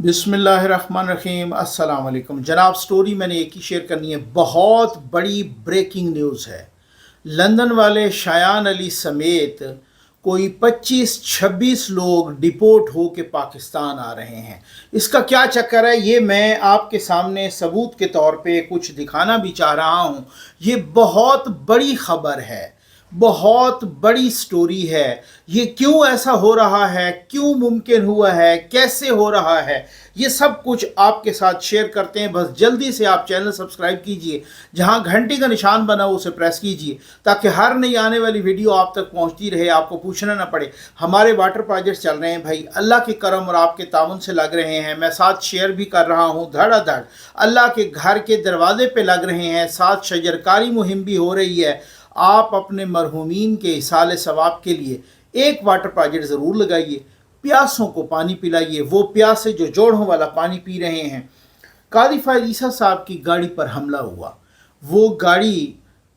बिस्मिल्लाहिर्रहमानिर्रहीम। अस्सलाम वालेकुम जनाब। स्टोरी मैंने एक ही शेयर करनी है। बहुत बड़ी ब्रेकिंग न्यूज़ है। लंदन वाले शायान अली समेत कोई 25-26 लोग डिपोर्ट हो के पाकिस्तान आ रहे हैं। इसका क्या चक्कर है, ये मैं आपके सामने सबूत के तौर पे कुछ दिखाना भी चाह रहा हूँ। ये बहुत बड़ी खबर है, बहुत बड़ी स्टोरी है। ये क्यों ऐसा हो रहा है, क्यों मुमकिन हुआ है, कैसे हो रहा है, ये सब कुछ आपके साथ शेयर करते हैं। बस जल्दी से आप चैनल सब्सक्राइब कीजिए, जहां घंटी का निशान बना हो उसे प्रेस कीजिए, ताकि हर नई आने वाली वीडियो आप तक पहुंचती रहे, आपको पूछना ना पड़े। हमारे वाटर प्रोजेक्ट चल रहे हैं भाई, अल्लाह के करम और आपके ताउन से लग रहे हैं। मैं साथ शेयर भी कर रहा हूँ, धड़ाधड़ अल्लाह के घर के दरवाजे पे लग रहे हैं। साथ शजरकारी मुहिम भी हो रही है। आप अपने मरहूमीन के इसाले सवाब के लिए एक वाटर प्रोजेक्ट ज़रूर लगाइए, प्यासों को पानी पिलाइए, वो प्यासे जो जोड़ों वाला पानी पी रहे हैं। कादी फ़ाइज़ ईसा साहब की गाड़ी पर हमला हुआ। वो गाड़ी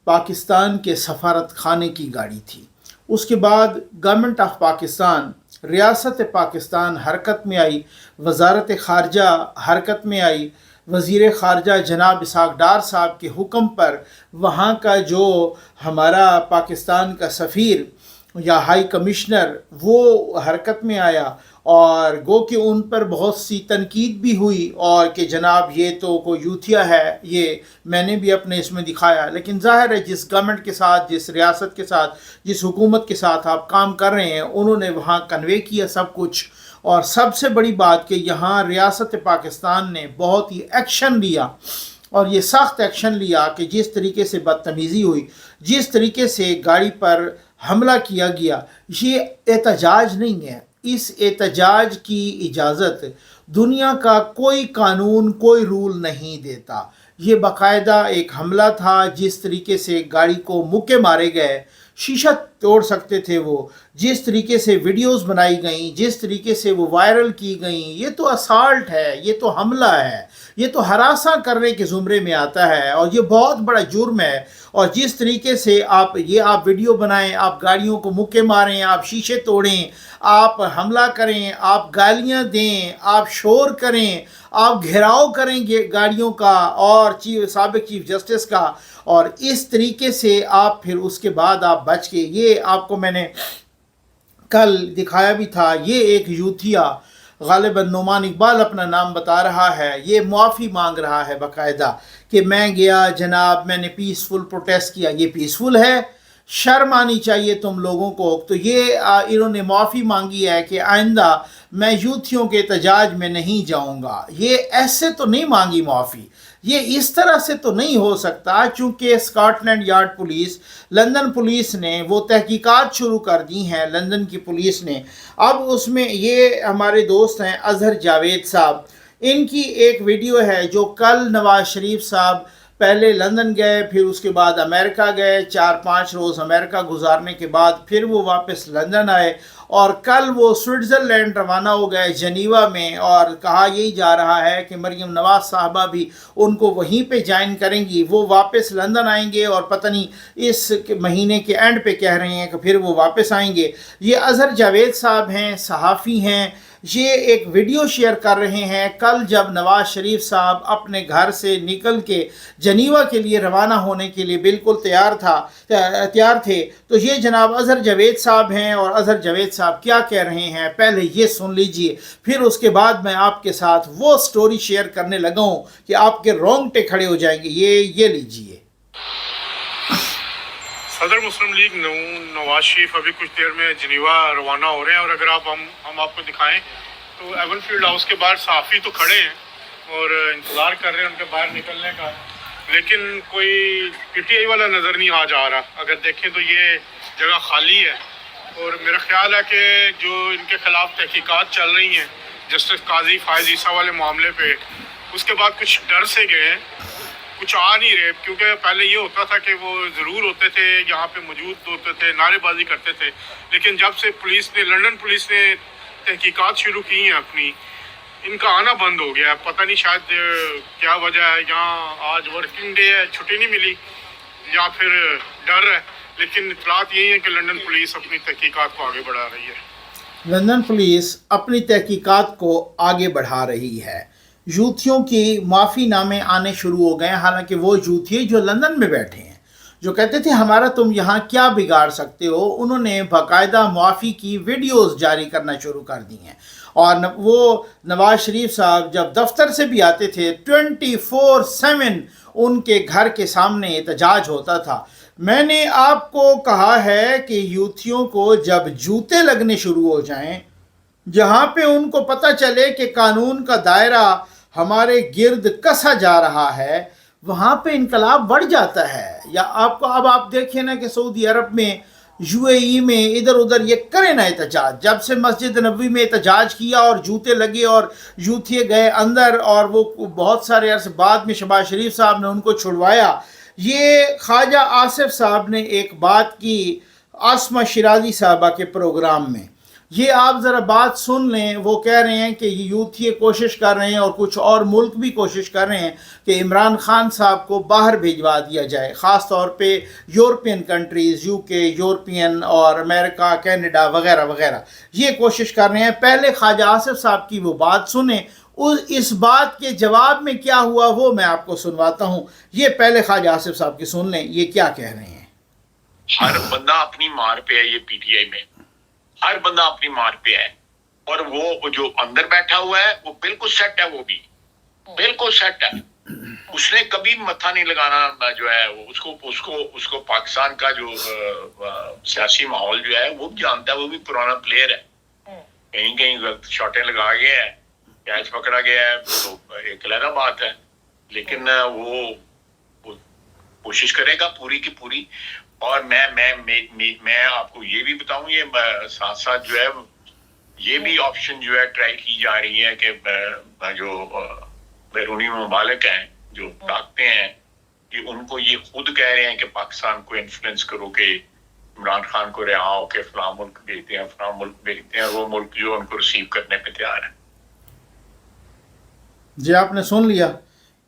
पाकिस्तान के सफारत खाने की गाड़ी थी। उसके बाद गवर्नमेंट ऑफ पाकिस्तान, रियासत पाकिस्तान हरकत में आई, वजारत ख़ारजा हरकत में आई। वज़ीर ख़ारजा जनाब इसहाक़ डार साहब के हुक्म पर वहाँ का जो हमारा पाकिस्तान का सफ़ीर या हाई कमिश्नर वो हरकत में आया, और गो कि उन पर बहुत सी तनकीद भी हुई, और कि जनाब ये तो कोई यूथिया है। ये मैंने भी अपने इसमें दिखाया। लेकिन ज़ाहिर है जिस गवर्नमेंट के साथ, जिस रियासत के साथ, जिस हुकूमत के साथ आप काम कर रहे हैं, उन्होंने वहाँ कन्वे किया सब कुछ। और सबसे बड़ी बात कि यहाँ रियासत पाकिस्तान ने बहुत ही एक्शन लिया, और ये सख्त एक्शन लिया कि जिस तरीके से बदतमीज़ी हुई, जिस तरीके से गाड़ी पर हमला किया गया, ये एहतजाज नहीं है। इस एहतजाज की इजाज़त दुनिया का कोई कानून, कोई रूल नहीं देता। ये बाकायदा एक हमला था। जिस तरीके से गाड़ी को मुक्के मारे गए, शीशा तोड़ सकते थे वो, जिस तरीके से वीडियोस बनाई गई, जिस तरीके से वो वायरल की गई, ये तो असाल्ट है, ये तो हमला है, ये तो हरासा करने के ज़ुमरे में आता है, और ये बहुत बड़ा जुर्म है। और जिस तरीके से आप वीडियो बनाएं, आप गाड़ियों को मुक्के मारें, आप शीशे तोड़ें, आप हमला करें, आप गालियां दें, आप शोर करें, आप घेराव करेंगे गाड़ियों का और साबिक चीफ जस्टिस का, और इस तरीके से आप फिर उसके बाद आप बच के, ये आपको मैंने कल दिखाया भी था। ये एक यूथिया, गालिबन नुमान इकबाल अपना नाम बता रहा है, ये मुआफ़ी मांग रहा है बाकायदा कि मैं गया जनाब, मैंने पीसफुल प्रोटेस्ट किया। ये पीसफुल है? शर्म आनी चाहिए तुम लोगों को। तो ये इन्होंने माफ़ी मांगी है कि आइंदा मैं यूथियों के एहतजाज में नहीं जाऊंगा। ये ऐसे तो नहीं मांगी माफ़ी, ये इस तरह से तो नहीं हो सकता, चूँकि Scotland yard police, London police ने वो तहकीकात शुरू कर दी हैं। लंदन की पुलिस ने अब उसमें, ये हमारे दोस्त हैं अजहर जावेद साहब, इनकी एक वीडियो है जो कल नवाज शरीफ साहब पहले लंदन गए, फिर उसके बाद अमेरिका गए, 4-5 रोज़ अमेरिका गुजारने के बाद फिर वो वापस लंदन आए, और कल वो स्विट्ज़रलैंड रवाना हो गए जनीवा में। और कहा यही जा रहा है कि मरीम नवाज साहबा भी उनको वहीं पे ज्वाइन करेंगी। वो वापस लंदन आएंगे, और पता नहीं इस महीने के एंड पे कह रहे हैं कि फिर वो वापस आएंगे। ये अजहर जावेद साहब हैं, सहाफ़ी हैं। ये एक वीडियो शेयर कर रहे हैं कल जब नवाज शरीफ साहब अपने घर से निकल के जनीवा के लिए रवाना होने के लिए बिल्कुल तैयार थे। तो ये जनाब अजहर जावेद साहब हैं, और अजहर जावेद साहब क्या कह रहे हैं पहले ये सुन लीजिए, फिर उसके बाद मैं आपके साथ वो स्टोरी शेयर करने लगा हूँ कि आपके रोंगटे खड़े हो जाएंगे। ये लीजिए। सदर मुस्लिम लीग नवाज शरीफ अभी कुछ देर में जनीवा रवाना हो रहे हैं, और अगर हम आपको दिखाएं तो एवनफील्ड हाउस के बाहर सहाफ़ी तो खड़े हैं और इंतज़ार कर रहे हैं उनके बाहर निकलने का, लेकिन कोई पीटीआई वाला नज़र नहीं आ जा रहा। अगर देखें तो ये जगह खाली है, और मेरा ख्याल है कि जो इनके ख़िलाफ़ तहकीकात चल रही हैं जस्टिस काजी फ़ाइज़ ईसा वाले मामले पे, उसके बाद कुछ डर से गए हैं, कुछ आ नहीं रहे। क्योंकि पहले ये होता था कि वो ज़रूर होते थे, यहाँ पे मौजूद होते थे, नारेबाजी करते थे, लेकिन जब से लंदन पुलिस ने तहकीकात शुरू की हैं अपनी, इनका आना बंद हो गया है। पता नहीं शायद क्या वजह है। यहाँ आज वर्किंग डे है, छुट्टी नहीं मिली, या फिर डर है, लेकिन इतलात यही है कि लंदन पुलिस अपनी तहकीकात को आगे बढ़ा रही है। लंदन पुलिस अपनी तहकीकात को आगे बढ़ा रही है। यूथियों की माफ़ीनामे आने शुरू हो गए हैं, हालांकि वो यूथी जो लंदन में बैठे हैं, जो कहते थे हमारा तुम यहाँ क्या बिगाड़ सकते हो, उन्होंने बाकायदा माफ़ी की वीडियोस जारी करना शुरू कर दी हैं। और वो नवाज शरीफ साहब जब दफ्तर से भी आते थे 24/7 उनके घर के सामने एहतजाज होता था। मैंने आपको कहा है कि यूथियों को जब जूते लगने शुरू हो जाएं, जहां पे उनको पता चले कि कानून का दायरा हमारे गिर्द कसा जा रहा है, वहां पे इनकलाब बढ़ जाता है। या आपको अब आप देखें ना कि सऊदी अरब में, यूएई में इधर उधर ये करें ना एहतजाज, जब से मस्जिद नबवी में एहतजाज किया और जूते लगे और यूथिये गए अंदर, और वो बहुत सारे अरसे बाद में शहबाज शरीफ साहब ने उनको छुड़वाया। ये ख्वाजा आसिफ साहब ने एक बात की आसमा शिराजी साहबा के प्रोग्राम में, ये आप ज़रा बात सुन लें। वो कह रहे हैं कि यूथ ये कोशिश कर रहे हैं और कुछ और मुल्क भी कोशिश कर रहे हैं कि इमरान खान साहब को बाहर भिजवा दिया जाए, ख़ास तौर पे यूरोपियन कंट्रीज़, यूके, यूरोपियन और अमेरिका, कनाडा वगैरह वगैरह, ये कोशिश कर रहे हैं। पहले ख्वाजा आसिफ साहब की वो बात सुने, इस बात के जवाब में क्या हुआ वो मैं आपको सुनवाता हूँ। ये पहले ख्वाजा आसिफ साहब की सुन लें, ये क्या कह रहे हैं। हर बंदा अपनी मार पे है, ये पीटीआई में हर बंदा अपनी मार पे है, और वो जो अंदर बैठा हुआ है वो बिल्कुल सेट है, वो भी बिल्कुल सेट है। उसने कभी मत्था नहीं लगाना जो है वो, उसको पाकिस्तान का जो सियासी माहौल जो है वो भी जानता है, वो भी पुराना प्लेयर है। कहीं कहीं गलत शॉटें लगा गया है, कैच पकड़ा गया है तो एक अलग बात है, लेकिन वो कोशिश करेगा पूरी की पूरी। और मैं आपको ये भी बताऊं, ये साथ साथ जो है ये भी ऑप्शन जो है ट्राई की जा रही है कि जो बैरूनी ममालिक हैं जो ताकते हैं कि उनको ये खुद कह रहे हैं कि पाकिस्तान को इन्फ्लुएंस करो कि इमरान खान को रिहा हो के फलां मुल्क भेजते हैं, फलां मुल्क भेजते हैं, और वो मुल्क जो उनको रिसीव करने पे तैयार है। जी आपने सुन लिया।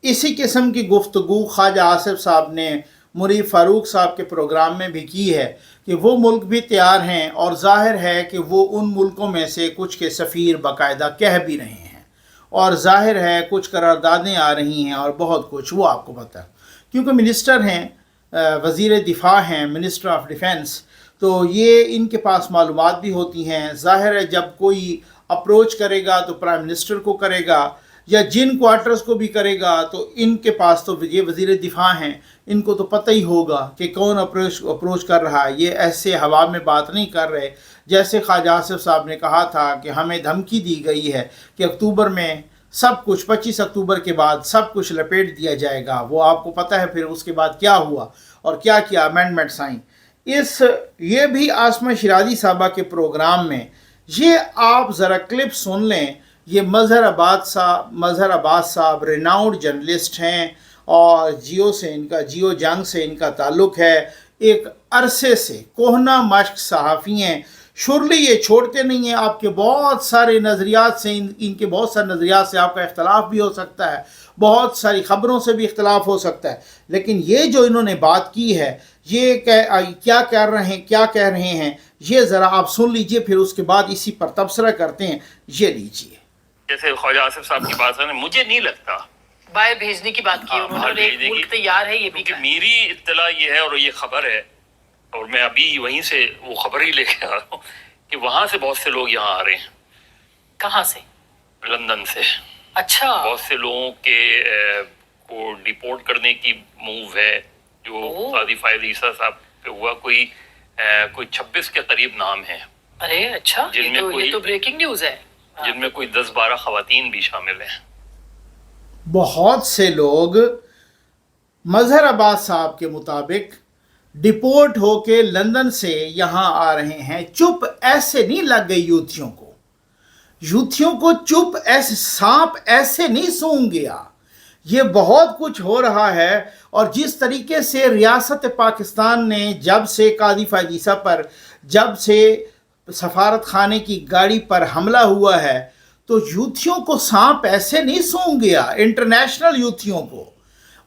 इसी किस्म की गुफ्तगू ख्वाजा आसिफ साहब ने मुरीफ फारूक साहब के प्रोग्राम में भी की है कि वो मुल्क भी तैयार हैं, और ज़ाहिर है कि वो उन मुल्कों में से कुछ के सफ़ीर बाकायदा कह भी रहे हैं, और ज़ाहिर है कुछ करारदादें आ रही हैं और बहुत कुछ, वो आपको पता है क्योंकि मिनिस्टर हैं, वज़ीर दिफा हैं, मिनिस्टर ऑफ डिफेंस, तो ये इनके पास मालूमात भी होती हैं। ज़ाहिर है जब कोई अप्रोच करेगा तो प्राइम मिनिस्टर को करेगा या जिन क्वार्टर्स को भी करेगा, तो इनके पास तो ये वज़ीर दिफा हैं, इनको तो पता ही होगा कि कौन अप्रोच कर रहा है। ये ऐसे हवा में बात नहीं कर रहे। जैसे ख्वाजा आसिफ साहब ने कहा था कि हमें धमकी दी गई है कि अक्टूबर में सब कुछ, 25 अक्टूबर के बाद सब कुछ लपेट दिया जाएगा। वो आपको पता है फिर उसके बाद क्या हुआ और क्या किया, अमेंडमेंट्स आई। ये भी आसमा शिराजी साहबा के प्रोग्राम में, ये आप ज़रा क्लिप सुन लें। ये मज़हर अब्बास साहब रिनाउंड जर्नलिस्ट हैं और जियो जंग से इनका ताल्लुक़ है। एक अरसे से कोहना मश्क सहाफ़ी हैं। शुरली ये छोड़ते नहीं हैं। आपके बहुत सारे नज़रियात से, इनके बहुत सारे नज़रियात से आपका इख्तलाफ भी हो सकता है, बहुत सारी ख़बरों से भी इख्तलाफ हो सकता है, लेकिन ये जो इन्होंने बात की है, ये क्या कह रहे हैं, ये ज़रा आप सुन लीजिए, फिर उसके बाद इसी पर तबसरा करते हैं। ये लीजिए। जैसे ख्वाजा आसिफ साहब की बात है, मुझे नहीं लगता बाहर भेजने की बात की उन्होंने, एक मुल्क तैयार है ये भी। क्योंकि मेरी इत्तला ये है और ये खबर है, और मैं अभी वहीं से वो खबर ही लेके आ रहा हूँ कि वहाँ से बहुत से लोग यहाँ आ रहे हैं। कहाँ से? लंदन से। अच्छा। बहुत से लोगों के को डिपोर्ट करने की मूव है, जो सादी फायद ईसा साहब पे हुआ। कोई 26 के करीब नाम है। अरे अच्छा, ये तो ब्रेकिंग न्यूज़ है। जिनमें कोई 10-12 खवातीन भी शामिल हैं। बहुत से लोग मज़हर अब्बास साहब के मुताबिक डिपोर्ट होके लंदन से यहाँ आ रहे हैं। चुप ऐसे नहीं लग गई यूथियों को चुप ऐसे, सांप ऐसे नहीं सूंघ गया। ये बहुत कुछ हो रहा है। और जिस तरीके से रियासत पाकिस्तान ने जब से कादी फायदीसा पर, जब से सफारत खाने की गाड़ी पर हमला हुआ है, तो यूथियों को सांप ऐसे नहीं सूंघ गया, इंटरनेशनल यूथियों को।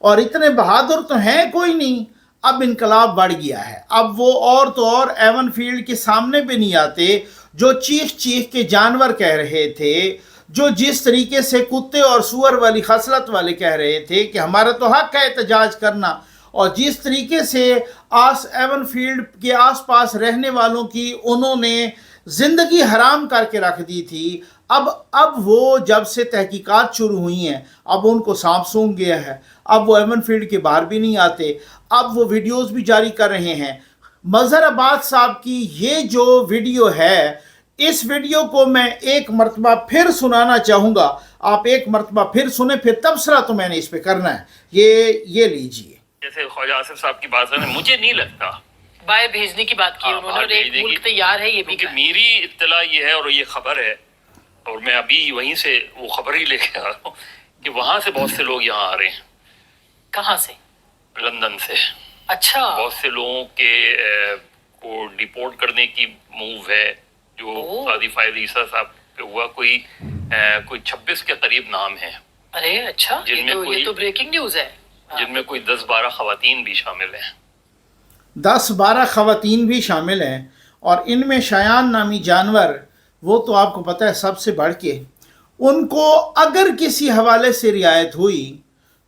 और इतने बहादुर तो हैं कोई नहीं। अब इनकलाब बढ़ गया है। अब वो और तो और एवन फील्ड के सामने भी नहीं आते। जो चीख चीख के जानवर कह रहे थे, जो जिस तरीके से कुत्ते और सूअर वाली खसलत वाले कह रहे थे कि हमारा तो हक है एहतजाज करना, और जिस तरीके से एवनफील्ड के आसपास रहने वालों की उन्होंने ज़िंदगी हराम करके रख दी थी, अब वो जब से तहकीकात शुरू हुई हैं, अब उनको सांप सूंघ गया है, अब वो एवनफील्ड के बाहर भी नहीं आते, अब वो वीडियोस भी जारी कर रहे हैं। मज़हर अब्बास साहब की ये जो वीडियो है, इस वीडियो को मैं एक मरतबा फिर सुनाना चाहूँगा, आप एक मरतबा फिर सुने, फिर तबसरा तो मैंने इस पे करना है। ये लीजिए। जैसे ख्वाजा आसिफ साहब की बात है, मुझे नहीं लगता बाहर भेजने की बात की उन्होंने, और एक मुल्क तैयार है ये भी, क्योंकि मेरी इत्तला ये है और ये खबर है, और मैं अभी वहीं से वो खबर ही लेके आ रहा हूँ कि वहाँ से बहुत से लोग यहाँ आ रहे हैं। कहाँ से? लंदन से। अच्छा। बहुत से लोगों के को डिपोर्ट करने की मूव है, जो सादी फायद ईसा साहब पे हुआ, कोई 26 के करीब नाम है। अरे अच्छा, ये तो ब्रेकिंग न्यूज़ है। जिनमें कोई 10-12 खवातीन भी शामिल हैं। 10-12 खवातीन भी शामिल हैं, और इनमें शायान नामी जानवर, वो तो आपको पता है सबसे बढ़ के, उनको अगर किसी हवाले से रियायत हुई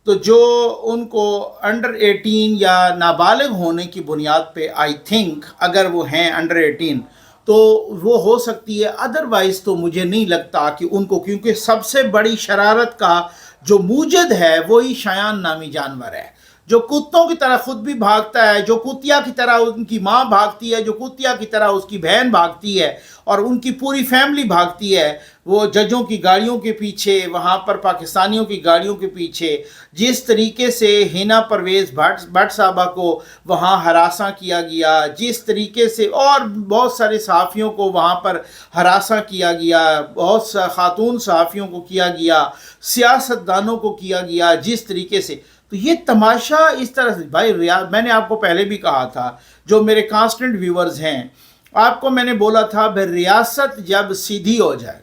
तो जो उनको अंडर 18 या नाबालिग होने की बुनियाद पे, आई थिंक अगर वो हैं अंडर 18 तो वो हो सकती है, अदरवाइज़ तो मुझे नहीं लगता कि उनको, क्योंकि सबसे बड़ी शरारत का जो मूजद है वही शायान नामी जानवर है, जो कुत्तों की तरह खुद भी भागता है, जो कुतिया की तरह उनकी माँ भागती है, जो कुतिया की तरह उसकी बहन भागती है, और उनकी पूरी फैमिली भागती है वो जजों की गाड़ियों के पीछे, वहाँ पर पाकिस्तानियों की गाड़ियों के पीछे। जिस तरीके से हिना परवेज़ भट्ट साहबा को वहाँ हरासा किया गया, जिस तरीके से और बहुत सारे सहाफ़ियों को वहाँ पर हरासा किया गया, बहुत सा खातून सहाफ़ियों को किया गया, सियासतदानों को किया गया, जिस तरीके से, तो ये तमाशा इस तरह से, भाई मैंने आपको पहले भी कहा था, जो मेरे कांस्टेंट व्यूवर्स हैं, आपको मैंने बोला था भाई रियासत जब सीधी हो जाए,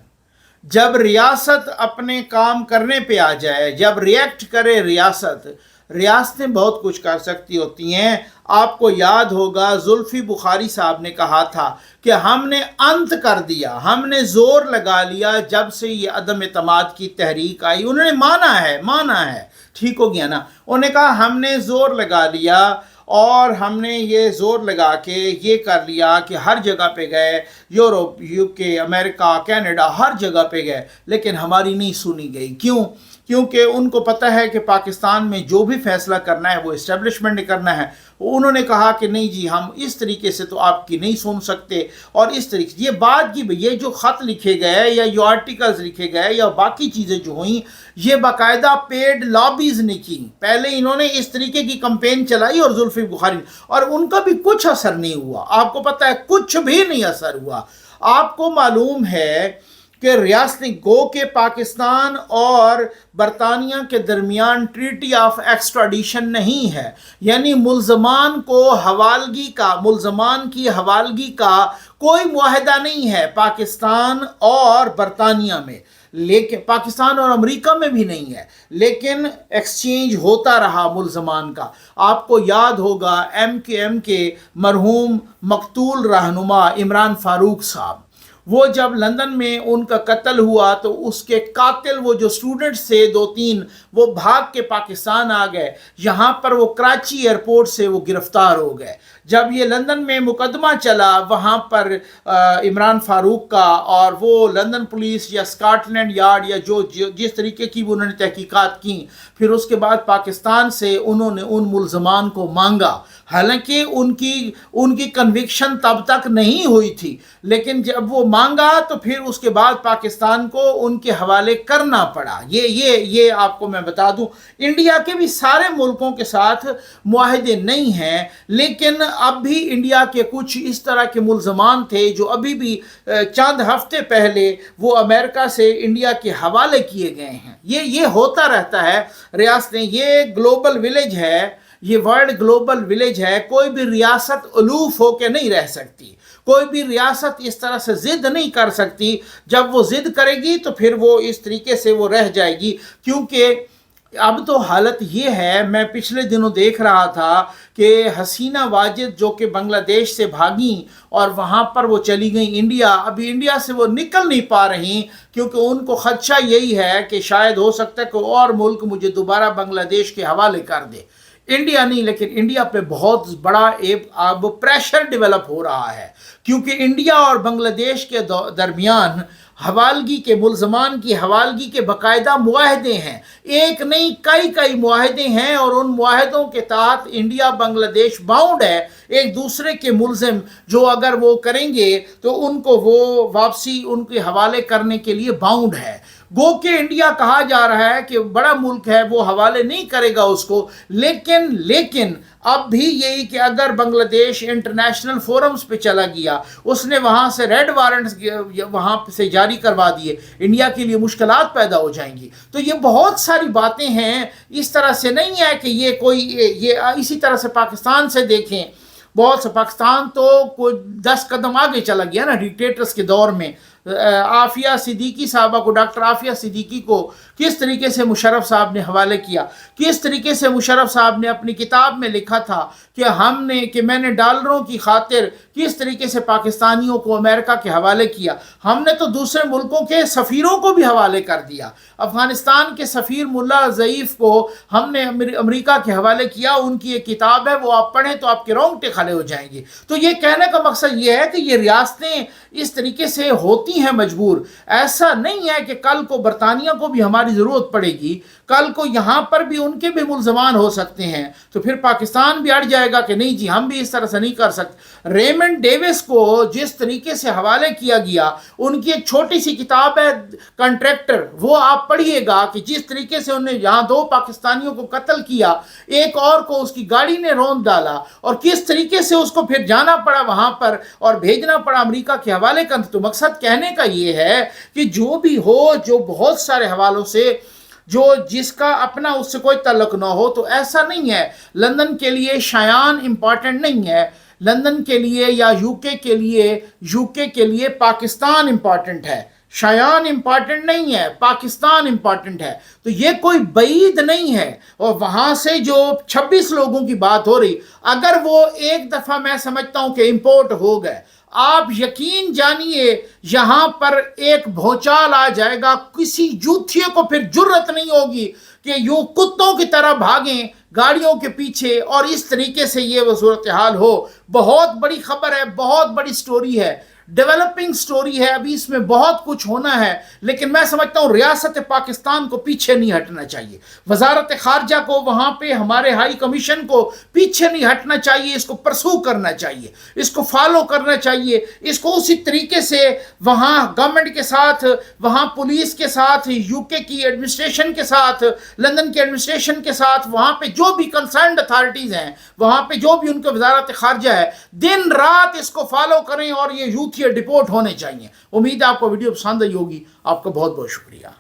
जब रियासत अपने काम करने पे आ जाए, जब रिएक्ट करे रियासतें बहुत कुछ कर सकती होती हैं। आपको याद होगा जुल्फी बुखारी साहब ने कहा था कि हमने अंत कर दिया, हमने ज़ोर लगा लिया जब से ये अदम एतमाद की तहरीक आई। उन्होंने माना है, ठीक हो गया ना। उन्होंने कहा हमने ज़ोर लगा लिया, और हमने ये ज़ोर लगा के ये कर लिया कि हर जगह पे गए, यूरोप, यूके, अमेरिका, कनाडा, हर जगह पे गए, लेकिन हमारी नहीं सुनी गई। क्यों? क्योंकि उनको पता है कि पाकिस्तान में जो भी फैसला करना है वो इस्टेब्लिशमेंट ने करना है। उन्होंने कहा कि नहीं जी, हम इस तरीके से तो आपकी नहीं सुन सकते, और इस तरीके से ये बात की, ये जो ख़त लिखे गए या जो आर्टिकल्स लिखे गए या बाकी चीज़ें जो हुई, ये बाकायदा पेड लॉबीज़ ने की। पहले इन्होंने इस तरीके की कंपेन चलाई और जुल्फी बुखारी, और उनका भी कुछ असर नहीं हुआ। आपको पता है, कुछ भी नहीं असर हुआ। आपको मालूम है कि रियासती गो के पाकिस्तान और बरतानिया के दरमियान ट्रीटी ऑफ एक्स्ट्राडिशन नहीं है, यानी मुल्ज़मान की हवालगी का कोई मुआहदा नहीं है पाकिस्तान और बरतानिया में, लेकिन पाकिस्तान और अमेरिका में भी नहीं है, लेकिन एक्सचेंज होता रहा मुल्ज़मान का। आपको याद होगा MKM के मरहूम मकतूल रहनुमा इमरान फारूक साहब, वो जब लंदन में उनका कत्ल हुआ तो उसके कातिल, वो जो स्टूडेंट्स थे 2-3, वो भाग के पाकिस्तान आ गए। यहाँ पर वो कराची एयरपोर्ट से वो गिरफ़्तार हो गए। जब ये लंदन में मुकदमा चला वहाँ पर इमरान फारूक का, और वो लंदन पुलिस या स्कॉटलैंड यार्ड या जिस तरीके की भी उन्होंने तहकीकात की, फिर उसके बाद पाकिस्तान से उन्होंने उन मुल्ज़मान को मांगा। हालांकि उनकी कन्विक्शन तब तक नहीं हुई थी, लेकिन जब वो मांगा तो फिर उसके बाद पाकिस्तान को उनके हवाले करना पड़ा। ये आपको मैं बता दूं, इंडिया के भी सारे मुल्कों के साथ मुआहदे नहीं हैं, लेकिन अब भी इंडिया के कुछ इस तरह के मुल्ज़मान थे जो अभी भी चंद हफ्ते पहले वो अमेरिका से इंडिया के हवाले किए गए हैं। ये होता रहता है। रियासतें, ये ग्लोबल विलेज है, ये वर्ल्ड ग्लोबल विलेज है। कोई भी रियासत अलूफ होकर नहीं रह सकती, कोई भी रियासत इस तरह से ज़िद नहीं कर सकती। जब वो ज़िद करेगी तो फिर वो इस तरीके से वो रह जाएगी, क्योंकि अब तो हालत ये है, मैं पिछले दिनों देख रहा था कि हसीना वाजिद जो कि बांग्लादेश से भागी और वहाँ पर वो चली गई इंडिया, अभी इंडिया से वो निकल नहीं पा रही क्योंकि उनको खदशा यही है कि शायद हो सकता है कि और मुल्क मुझे दोबारा बांग्लादेश के हवाले कर दे। इंडिया नहीं, लेकिन इंडिया पे बहुत बड़ा एक अब प्रेशर डेवलप हो रहा है क्योंकि इंडिया और बांग्लादेश के दरमियान हवालगी के मुल्ज़मान की हवालगी के बाकायदा मुआहदे हैं, एक नहीं कई मुआहदे हैं और उन मुआहदों के तहत इंडिया बांग्लादेश बाउंड है एक दूसरे के मुल्ज़िम जो अगर वो करेंगे तो उनको वो वापसी उनके हवाले करने के लिए बाउंड है। गो के इंडिया कहा जा रहा है कि बड़ा मुल्क है वो हवाले नहीं करेगा उसको, लेकिन अब भी यही कि अगर बांग्लादेश इंटरनेशनल फोरम्स पे चला गया, उसने वहाँ से रेड वारंट्स वहाँ से जारी करवा दिए, इंडिया के लिए मुश्किलात पैदा हो जाएंगी। तो ये बहुत सारी बातें हैं, इस तरह से नहीं है कि ये कोई ये इसी तरह से पाकिस्तान से देखें, बहुत से पाकिस्तान तो कोई 10 कदम आगे चला गया ना डिक्टेटर्स के दौर में। आफिया सिद्दीकी साहबा को, डॉक्टर आफिया सिद्दीकी को किस तरीके से मुशर्रफ साहब ने हवाले किया, किस तरीके से मुशर्रफ साहब ने अपनी किताब में लिखा था कि मैंने डॉलरों की खातिर किस तरीके से पाकिस्तानियों को अमेरिका के हवाले किया। हमने तो दूसरे मुल्कों के सफ़ीरों को भी हवाले कर दिया। अफ़गानिस्तान के सफ़ीर मुल्ला ज़ईफ़ को हमने अमेरिका के हवाले किया, उनकी एक किताब है, वो आप पढ़ें तो आपके रोंगटे खड़े हो जाएंगे। तो ये कहने का मकसद ये है कि ये रियासतें इस तरीके से होती हैं मजबूर। ऐसा नहीं है कि कल को बरतानिया को भी हमारी ज़रूरत पड़ेगी, कल को यहाँ पर भी उनके भी मुल्ज़मान हो सकते हैं, तो फिर पाकिस्तान भी अड़ जाएगा कि नहीं जी हम भी इस तरह से नहीं कर सकते। रेमंड डेविस को जिस तरीके से हवाले किया गया, उनकी एक छोटी सी किताब है कंट्रैक्टर, वो आप पढ़िएगा कि जिस तरीके से उन्होंने यहाँ 2 पाकिस्तानियों को कत्ल किया, एक और को उसकी गाड़ी ने रौंद डाला और किस तरीके से उसको फिर जाना पड़ा वहाँ पर और भेजना पड़ा अमेरिका के हवाले कर। तो मकसद कहने का ये है कि जो भी हो, जो बहुत सारे हवालों से जो जिसका अपना उससे कोई तल्लुक ना हो, तो ऐसा नहीं है लंदन के लिए शायान इम्पॉर्टेंट नहीं है, लंदन के लिए या यूके के लिए पाकिस्तान इम्पॉर्टेंट है, शायान इम्पॉर्टेंट नहीं है, पाकिस्तान इम्पॉर्टेंट है। तो ये कोई बईद नहीं है। और वहाँ से जो 26 लोगों की बात हो रही, अगर वो एक दफ़ा मैं समझता हूँ कि इम्पोर्ट हो गए, आप यकीन जानिए यहाँ पर एक भौचाल आ जाएगा, किसी जूथिये को फिर जुर्रत नहीं होगी कि यूँ कुत्तों की तरह भागें गाड़ियों के पीछे और इस तरीके से ये वो सूरत हाल हो। बहुत बड़ी खबर है, बहुत बड़ी स्टोरी है, डेवलपिंग स्टोरी है, अभी इसमें बहुत कुछ होना है, लेकिन मैं समझता हूँ रियासत पाकिस्तान को पीछे नहीं हटना चाहिए, वजारत खारजा को, वहाँ पे हमारे हाई कमीशन को पीछे नहीं हटना चाहिए, इसको परसू करना चाहिए, इसको फॉलो करना चाहिए, इसको उसी तरीके से वहाँ गवर्नमेंट के साथ, वहाँ पुलिस के साथ, यूके की एडमिनिस्ट्रेशन के साथ, लंदन के एडमिनिस्ट्रेशन के साथ, वहाँ पे जो भी कंसर्न्ड अथॉरिटीज़ हैं, वहाँ पे जो भी उनके वजारत खारजा है, दिन रात इसको फॉलो करें और ये यूथ डिपोर्ट होने चाहिए। उम्मीद है आपको वीडियो पसंद आई होगी। आपका बहुत बहुत शुक्रिया।